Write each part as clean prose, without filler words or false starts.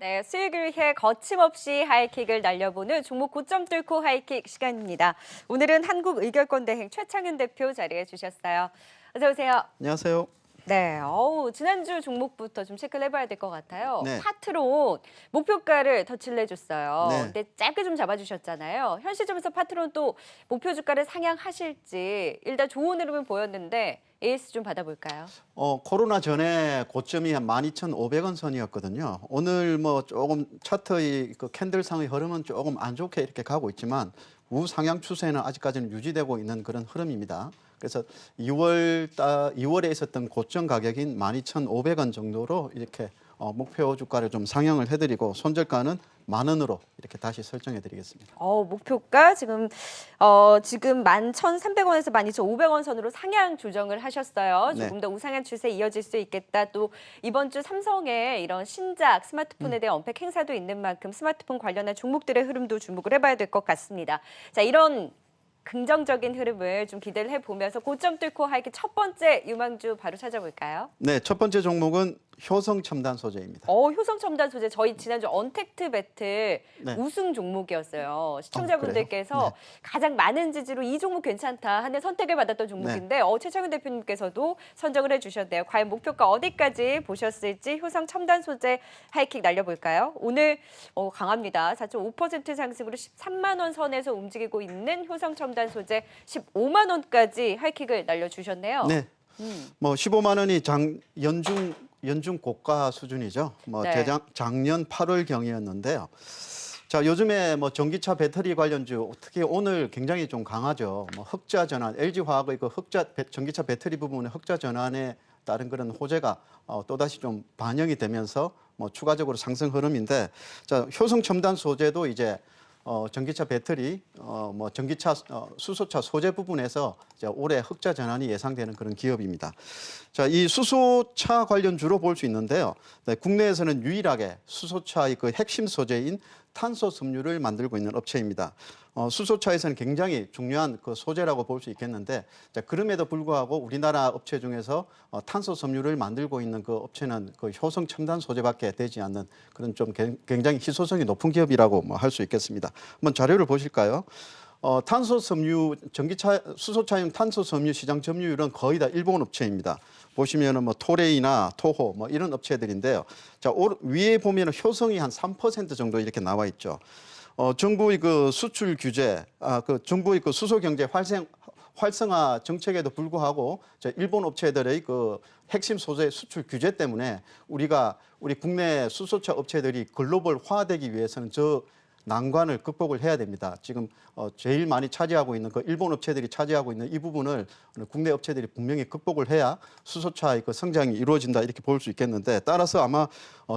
네, 수익을 위해 거침없이 하이킥을 날려보는 종목 고점 뚫고 하이킥 시간입니다. 오늘은 한국의결권대행 최창윤 대표 자리해 주셨어요. 어서 오세요. 안녕하세요. 네, 지난주 종목부터 좀 체크를 해봐야 될 것 같아요. 네. 파트론 목표가를 터치를 해줬어요. 네. 근데 짧게 좀 잡아주셨잖아요. 현 시점에서 파트론 또 목표 주가를 상향하실지 일단 좋은 흐름을 보였는데 에이스 좀 받아볼까요? 코로나 전에 고점이 한 12,500원 선이었거든요. 오늘 뭐 조금 차트의 그 캔들상의 흐름은 조금 안 좋게 이렇게 가고 있지만 우상향 추세는 아직까지는 유지되고 있는 그런 흐름입니다. 그래서 2월에 있었던 고점 가격인 12,500원 정도로 이렇게 목표 주가를 좀 상향을 해드리고 손절가는 10,000원으로 이렇게 다시 설정해 드리겠습니다. 목표가 지금 11,300원에서 12,500원 선으로 상향 조정을 하셨어요. 네. 조금 더 우상향 추세 이어질 수 있겠다. 또 이번 주 삼성의 이런 신작 스마트폰에 대한 언팩 행사도 있는 만큼 스마트폰 관련한 종목들의 흐름도 주목을 해봐야 될 것 같습니다. 자, 이런 긍정적인 흐름을 좀 기대를 해보면서 고점 뚫고 하이킥 첫 번째 유망주 바로 찾아볼까요? 네, 첫 번째 종목은 효성 첨단 소재입니다. 효성 첨단 소재 저희 지난주 언택트 배틀 네. 우승 종목이었어요. 시청자분들께서 가장 많은 지지로 이 종목 괜찮다 하는 선택을 받았던 종목인데 최창윤 대표님께서도 선정을 해주셨네요. 과연 목표가 어디까지 보셨을지 효성 첨단 소재 하이킥 날려볼까요? 오늘 강합니다. 4.5% 상승으로 13만 원 선에서 움직이고 있는 효성 첨단 소재 15만 원까지 하이킥을 날려주셨네요. 네. 뭐 15만 원이 연중 고가 수준이죠. 네. 작년 8월 경이었는데요. 자, 요즘에 뭐 전기차 배터리 관련주 특히 오늘 굉장히 좀 강하죠. 흑자 전환, LG화학의 그 전기차 배터리 부분의 흑자 전환에 따른 그런 호재가 또다시 좀 반영이 되면서 추가적으로 상승 흐름인데, 자, 효성 첨단 소재도 이제 전기차 배터리, 전기차 수소차 소재 부분에서 이제 올해 흑자 전환이 예상되는 그런 기업입니다. 자, 이 수소차 관련주로 볼 수 있는데요. 네, 국내에서는 유일하게 수소차의 그 핵심 소재인 탄소 섬유를 만들고 있는 업체입니다. 수소차에서는 굉장히 중요한 그 소재라고 볼 수 있겠는데, 자, 그럼에도 불구하고 우리나라 업체 중에서 탄소 섬유를 만들고 있는 그 업체는 그 효성 첨단 소재밖에 되지 않는 그런 좀 굉장히 희소성이 높은 기업이라고 할 수 있겠습니다. 한번 자료를 보실까요? 탄소 섬유, 전기차, 수소차용 탄소 섬유 시장 점유율은 거의 다 일본 업체입니다. 보시면은 토레이나 토호 이런 업체들인데요. 자, 위에 보면은 효성이 한 3% 정도 이렇게 나와 있죠. 정부의 그 수출 규제, 정부의 그 수소 경제 활성화 정책에도 불구하고 일본 업체들의 그 핵심 소재 수출 규제 때문에 우리 국내 수소차 업체들이 글로벌화되기 위해서는 저 난관을 극복을 해야 됩니다. 지금 제일 많이 차지하고 있는 그 일본 업체들이 차지하고 있는 이 부분을 국내 업체들이 분명히 극복을 해야 수소차의 그 성장이 이루어진다 이렇게 볼 수 있겠는데, 따라서 아마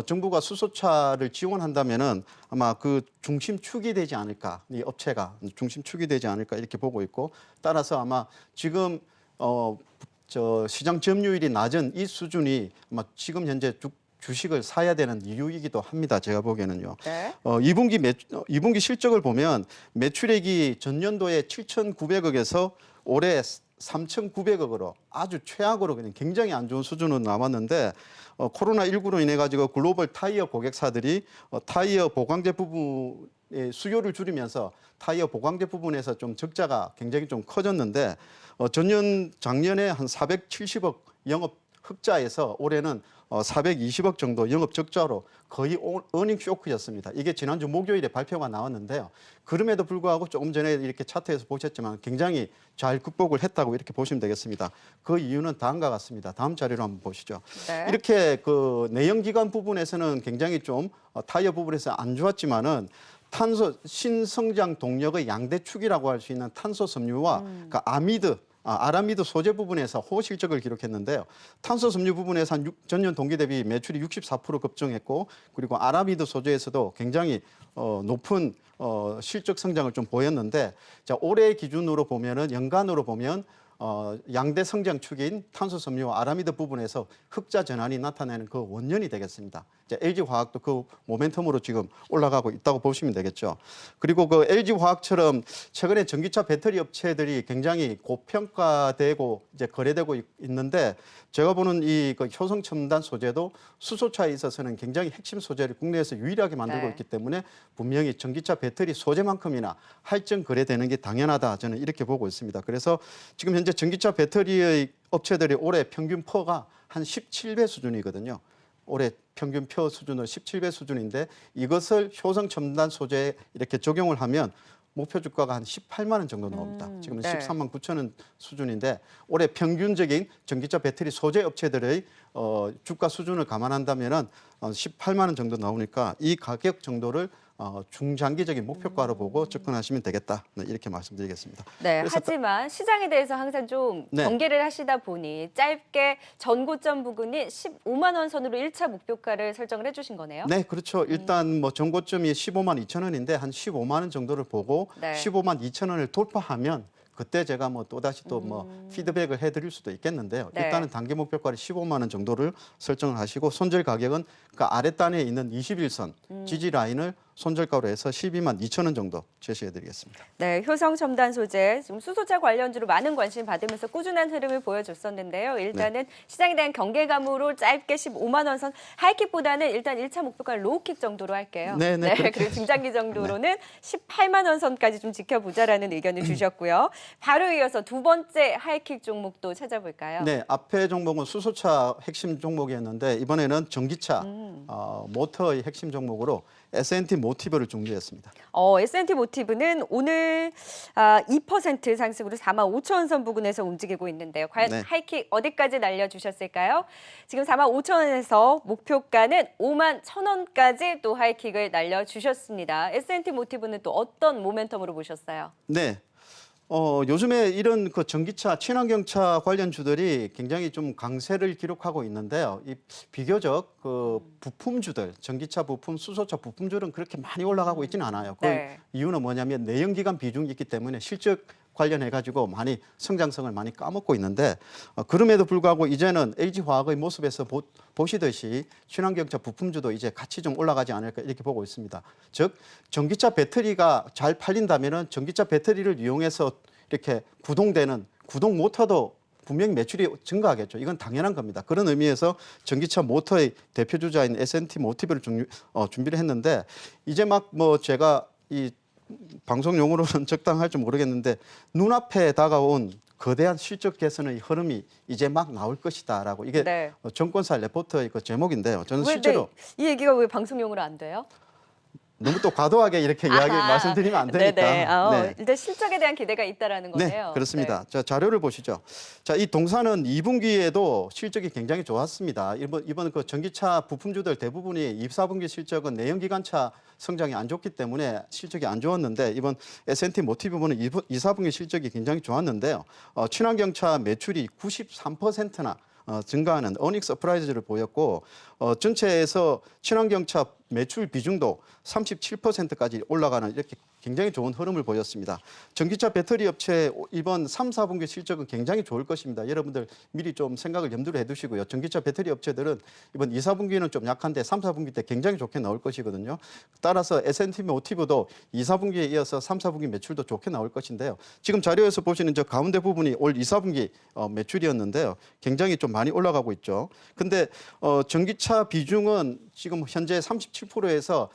정부가 수소차를 지원한다면은 아마 그 중심축이 되지 않을까, 이 업체가 중심축이 되지 않을까 이렇게 보고 있고, 따라서 아마 지금 시장 점유율이 낮은 이 수준이 아마 지금 현재 주식을 사야 되는 이유이기도 합니다. 제가 보기에는요. 네. 2분기 실적을 보면 매출액이 전년도에 7,900억에서 올해 3,900억으로 아주 최악으로 그냥 굉장히 안 좋은 수준으로 나왔는데, 코로나19로 인해 가지고 글로벌 타이어 고객사들이 타이어 보강제 부분의 수요를 줄이면서 타이어 보강제 부분에서 좀 적자가 굉장히 좀 커졌는데, 작년에 한 470억 영업 흑자에서 올해는 420억 정도 영업 적자로 거의 어닝 쇼크였습니다. 이게 지난주 목요일에 발표가 나왔는데요. 그럼에도 불구하고 조금 전에 이렇게 차트에서 보셨지만 굉장히 잘 극복을 했다고 이렇게 보시면 되겠습니다. 그 이유는 다음과 같습니다. 다음 자료로 한번 보시죠. 네. 이렇게 그 내연기관 부분에서는 굉장히 좀 타이어 부분에서 안 좋았지만은 탄소 신성장 동력의 양대축이라고 할 수 있는 탄소 섬유와 그러니까 아라미드 소재 부분에서 호실적을 기록했는데요. 탄소 섬유 부분에서 전년 동기 대비 매출이 64% 급증했고, 그리고 아라미드 소재에서도 굉장히 높은 실적 성장을 좀 보였는데, 자, 올해 기준으로 보면은 연간으로 보면 양대 성장축인 탄소 섬유와 아라미드 부분에서 흑자 전환이 나타내는 그 원년이 되겠습니다. 이제 LG화학도 그 모멘텀으로 지금 올라가고 있다고 보시면 되겠죠. 그리고 그 LG화학처럼 최근에 전기차 배터리 업체들이 굉장히 고평가되고 이제 거래되고 있는데 제가 보는 이 그 효성 첨단 소재도 수소차에 있어서는 굉장히 핵심 소재를 국내에서 유일하게 만들고 네. 있기 때문에 분명히 전기차 배터리 소재만큼이나 할증 거래되는 게 당연하다 저는 이렇게 보고 있습니다. 그래서 지금 현재 전기차 배터리의 업체들이 올해 평균 퍼가 한 17배 수준이거든요. 올해 평균 표 수준은 17배 수준인데 이것을 효성 첨단 소재에 이렇게 적용을 하면 목표 주가가 한 18만 원 정도 나옵니다. 지금은 네. 13만 9천 원 수준인데 올해 평균적인 전기차 배터리 소재 업체들의 주가 수준을 감안한다면은 18만 원 정도 나오니까 이 가격 정도를 중장기적인 목표가로 보고 접근하시면 되겠다. 네, 이렇게 말씀드리겠습니다. 네, 그래서 하지만 시장에 대해서 항상 좀 네. 경계를 하시다 보니 짧게 전고점 부근인 15만 원 선으로 1차 목표가를 설정을 해주신 거네요. 네, 그렇죠. 일단 뭐 전고점이 15만 2천 원인데 한 15만 원 정도를 보고 네. 15만 2천 원을 돌파하면 그때 제가 뭐 또다시 또 뭐 피드백을 해드릴 수도 있겠는데요. 네. 일단은 단기 목표가를 15만 원 정도를 설정을 하시고 손절 가격은 그 아랫단에 있는 21선 지지 라인을 손절가로 해서 12만 2천 원 정도 제시해드리겠습니다. 네, 효성 첨단 소재 지금 수소차 관련주로 많은 관심 받으면서 꾸준한 흐름을 보여줬었는데요. 일단은 시장에 대한 경계감으로 짧게 15만 원 선 하이킥보다는 일단 1차 목표가는 로우킥 정도로 할게요. 네, 그렇게 그리고 중장기 정도로는 18만 원 선까지 좀 지켜보자라는 의견을 주셨고요. 바로 이어서 두 번째 하이킥 종목도 찾아볼까요? 네, 앞에 종목은 수소차 핵심 종목이었는데 이번에는 전기차 모터의 핵심 종목으로 S&T 모티브를 중지했습니다. S&T 모티브는 오늘 2% 상승으로 4만 5천 원 선 부근에서 움직이고 있는데요. 과연 네. 하이킥 어디까지 날려주셨을까요? 지금 4만 5천 원에서 목표가는 5만 1천 원까지 또 하이킥을 날려주셨습니다. S&T 모티브는 또 어떤 모멘텀으로 보셨어요? 네. 요즘에 이런 그 전기차, 친환경차 관련주들이 굉장히 좀 강세를 기록하고 있는데요. 이 비교적 그 부품주들, 전기차 부품, 수소차 부품주는 그렇게 많이 올라가고 있지는 않아요. 그 네. 이유는 뭐냐면 내연기관 비중이 있기 때문에 실적 관련해 가지고 많이 성장성을 많이 까먹고 있는데 그럼에도 불구하고 이제는 LG화학의 모습에서 보시듯이 친환경차 부품주도 이제 같이 좀 올라가지 않을까 이렇게 보고 있습니다. 즉 전기차 배터리가 잘 팔린다면은 전기차 배터리를 이용해서 이렇게 구동되는 구동 모터도 분명히 매출이 증가하겠죠. 이건 당연한 겁니다. 그런 의미에서 전기차 모터의 대표 주자인 S&T 모티브를 준비를 했는데 이제 막 뭐 제가 이 방송 용어로는 적당할지 모르겠는데 눈앞에 다가온 거대한 실적 개선의 흐름이 이제 막 나올 것이다라고 이게 네. 정권사 레포트의 그 제목인데요. 저는 왜, 실제로 이 얘기가 왜 방송용으로 안 돼요? 너무 또 과도하게 이렇게 이야기 말씀드리면 안 되니까. 네네. 네. 일단 실적에 대한 기대가 있다라는 거네요. 네, 그렇습니다. 자, 자료를 보시죠. 자, 이 동사는 2분기에도 실적이 굉장히 좋았습니다. 이번 그 전기차 부품주들 대부분이 2, 4분기 실적은 내연기관차 성장이 안 좋기 때문에 실적이 안 좋았는데 이번 S&T 모티브는 2, 4분기 실적이 굉장히 좋았는데요. 친환경차 매출이 93%나 증가하는 어닝 서프라이즈를 보였고 전체에서 친환경차 매출 비중도 37%까지 올라가는 이렇게 굉장히 좋은 흐름을 보였습니다. 전기차 배터리 업체 이번 3, 4분기 실적은 굉장히 좋을 것입니다. 여러분들 미리 좀 생각을 염두를 해두시고요. 전기차 배터리 업체들은 이번 2, 4분기는 좀 약한데 3, 4분기 때 굉장히 좋게 나올 것이거든요. 따라서 S&T 모티브도 2, 4분기에 이어서 3, 4분기 매출도 좋게 나올 것인데요. 지금 자료에서 보시는 저 가운데 부분이 올 2, 4분기 매출이었는데요. 굉장히 좀 많이 올라가고 있죠. 근데 전기차 비중은 지금 현재 37%에서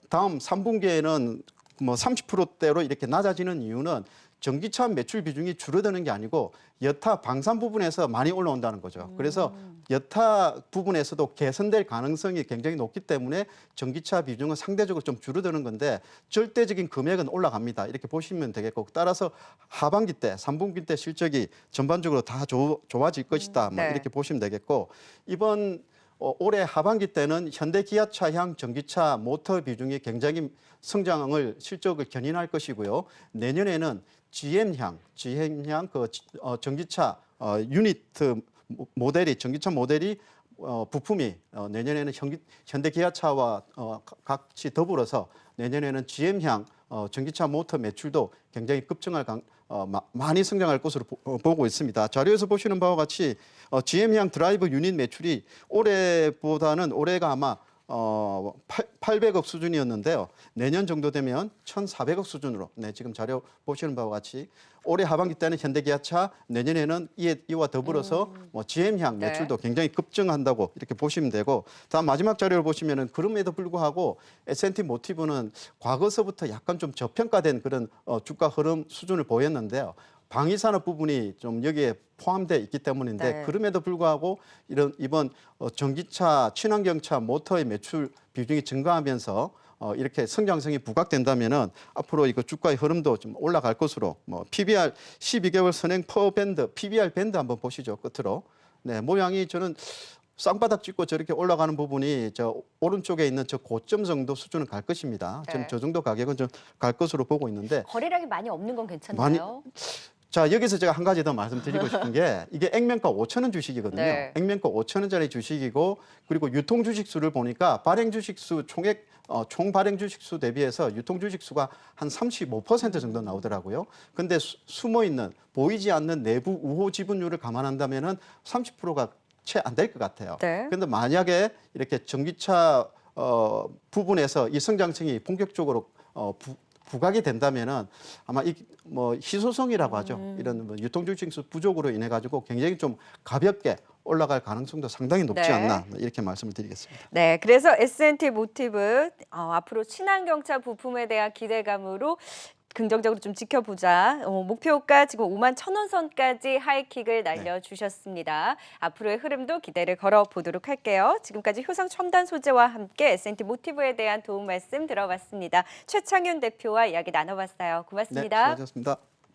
다음 3분기에는 뭐 30%대로 이렇게 낮아지는 이유는 전기차 매출 비중이 줄어드는 게 아니고 여타 방산 부분에서 많이 올라온다는 거죠. 그래서 여타 부분에서도 개선될 가능성이 굉장히 높기 때문에 전기차 비중은 상대적으로 좀 줄어드는 건데 절대적인 금액은 올라갑니다. 이렇게 보시면 되겠고 따라서 하반기 때 3분기 때 실적이 전반적으로 다 좋아질 것이다. 뭐 네. 이렇게 보시면 되겠고 이번 올해 하반기 때는 현대 기아차향 전기차 모터 비중이 굉장히 성장을 실적을 견인할 것이고요. 내년에는 GM향 그 전기차 유니트 모델이 전기차 모델이 부품이 내년에는 현대기아차와 같이 더불어서 내년에는 GM향 전기차 모터 매출도 굉장히 많이 성장할 것으로 보고 있습니다. 자료에서 보시는 바와 같이 GM향 드라이브 유닛 매출이 올해가 아마 800억 수준이었는데요. 내년 정도 되면 1,400억 수준으로 지금 자료 보시는 바와 같이 올해 하반기 때는 현대기아차, 내년에는 이와 더불어서 GM향 매출도 굉장히 급증한다고 이렇게 보시면 되고, 다음 마지막 자료를 보시면은 그럼에도 불구하고 S&T 모티브는 과거서부터 약간 좀 저평가된 그런 주가 흐름 수준을 보였는데요. 방위산업 부분이 좀 여기에 포함되어 있기 때문인데 그럼에도 불구하고 이번 전기차, 친환경차 모터의 매출 비중이 증가하면서 이렇게 성장성이 부각된다면은 앞으로 이거 주가의 흐름도 좀 올라갈 것으로 PBR 12개월 선행 퍼 밴드, PBR 밴드 한번 보시죠. 끝으로. 모양이 저는 쌍바닥 찍고 저렇게 올라가는 부분이 저 오른쪽에 있는 저 고점 정도 수준은 갈 것입니다. 저는 저 정도 가격은 좀 갈 것으로 보고 있는데 거래량이 많이 없는 건 괜찮나요? 자, 여기서 제가 한 가지 더 말씀드리고 싶은 게 이게 액면가 5,000원 주식이거든요. 액면가 5,000원짜리 주식이고, 그리고 유통 주식수를 보니까 발행 주식수 총 발행 주식수 대비해서 유통 주식수가 한 35% 정도 나오더라고요. 근데 숨어 있는 보이지 않는 내부 우호 지분율을 감안한다면은 30%가 채 안 될 것 같아요. 그런데 만약에 이렇게 전기차 부분에서 이 성장성이 본격적으로 부각이 된다면은 아마 희소성이라고 하죠. 이런 유통 주식수 부족으로 인해 가지고 굉장히 좀 가볍게 올라갈 가능성도 상당히 높지 않나 이렇게 말씀을 드리겠습니다. 네, 그래서 S&T 모티브 앞으로 친환경차 부품에 대한 기대감으로 긍정적으로 좀 지켜보자. 목표가 지금 51,000원 선까지 하이킥을 날려주셨습니다. 앞으로의 흐름도 기대를 걸어보도록 할게요. 지금까지 효성 첨단 소재와 함께 S&T 모티브에 대한 도움 말씀 들어봤습니다. 최창윤 대표와 이야기 나눠봤어요. 고맙습니다. 네, 수고하셨습니다.